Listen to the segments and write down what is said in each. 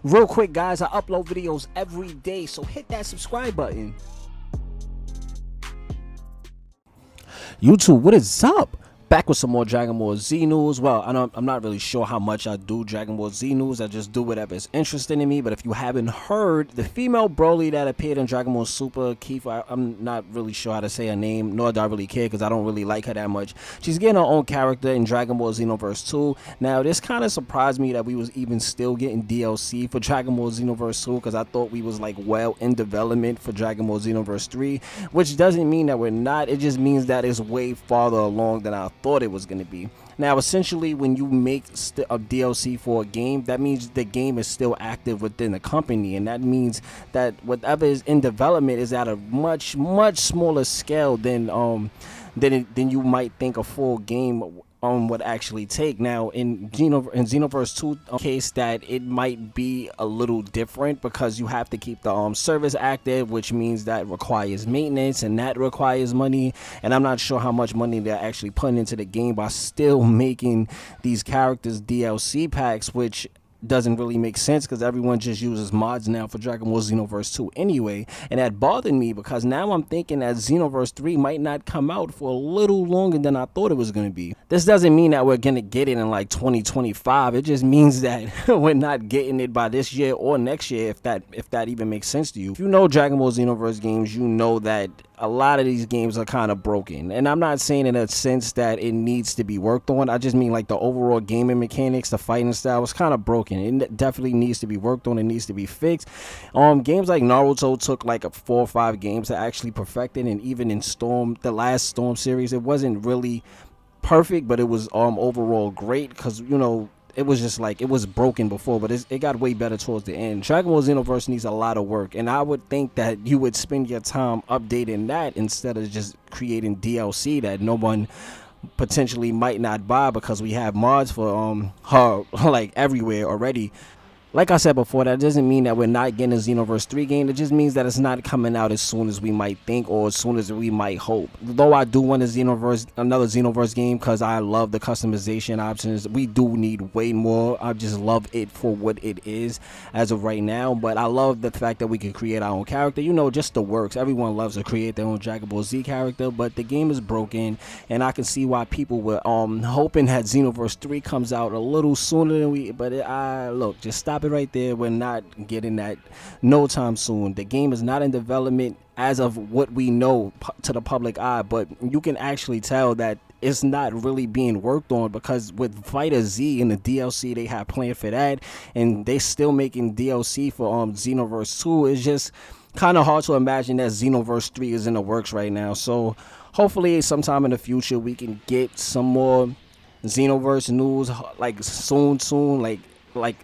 Real quick, guys, I upload videos every day, so hit that subscribe button. YouTube, what is up? Back with some more Dragon Ball Z news. Well, I'm not really sure how much I do Dragon Ball Z news. I just do whatever is interesting in me. But if you haven't heard, the female Broly that appeared in Dragon Ball Super, Kiefer, I'm not really sure how to say her name, nor do I really care because I don't really like her that much. She's getting her own character in Dragon Ball Xenoverse 2. Now, this kind of surprised me that we was even still getting DLC for Dragon Ball Xenoverse 2 because I thought we was like well in development for Dragon Ball Xenoverse 3, which doesn't mean that we're not. It just means that it's way farther along than I thought it was going to be. Now, essentially, when you make a DLC for a game, that means the game is still active within the company, and that means that whatever is in development is at a much smaller scale than you might think a full game would actually take. Now, in Xenoverse 2 case, that it might be a little different because you have to keep the service active, which means that requires maintenance, and that requires money. And I'm not sure how much money they're actually putting into the game by still making these characters DLC packs, which doesn't really make sense because everyone just uses mods now for Dragon Ball Xenoverse 2 anyway, and that bothered me because now I'm thinking that Xenoverse 3 might not come out for a little longer than I thought it was going to be. This doesn't mean that we're going to get it in like 2025. It just means that we're not getting it by this year or next year, if that even makes sense to you. If you know Dragon Ball Xenoverse games, you know that a lot of these games are kind of broken, and I'm not saying in a sense that it needs to be worked on. I just mean like the overall gaming mechanics, the fighting style is kind of broken. It definitely needs to be worked on. It needs to be fixed. Games like Naruto took like 4 or 5 games to actually perfect it, and even in the last Storm series, it wasn't really perfect, but it was overall great because, you know, it was just like, it was broken before, but it got way better towards the end. Dragon Ball Xenoverse needs a lot of work, and I would think that you would spend your time updating that instead of just creating DLC that no one potentially might not buy because we have mods for her like everywhere already. Like I said before, that doesn't mean that we're not getting a Xenoverse 3 game. It just means that it's not coming out as soon as we might think or as soon as we might hope. Though I do want another Xenoverse game because I love the customization options. We do need way more. I just love it for what it is as of right now. But I love the fact that we can create our own character. You know, just the works. Everyone loves to create their own Dragon Ball Z character, but the game is broken, and I can see why people were hoping that Xenoverse 3 comes out a little sooner than we. But look, just stop it right there. We're not getting that no time soon. The game is not in development as of what we know to the public eye, but you can actually tell that it's not really being worked on because with Fighter Z and the DLC they have planned for that, and they still making DLC for Xenoverse 2, it's just kind of hard to imagine that Xenoverse 3 is in the works right now. So hopefully sometime in the future we can get some more Xenoverse news, like soon, like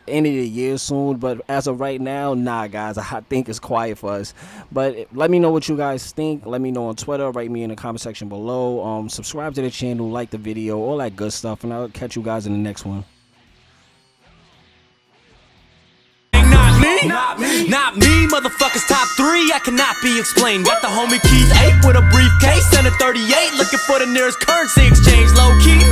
end of the year soon. But as of right now, nah guys, I think it's quiet for us. But let me know what you guys think. Let me know on Twitter, write me in the comment section below. Subscribe to the channel, like the video, all that good stuff, and I'll catch you guys in the next one. Not me, motherfuckers top 3, I cannot be explained. Got the homie Keith 8 with a briefcase and a 38, looking for the nearest currency exchange, low key.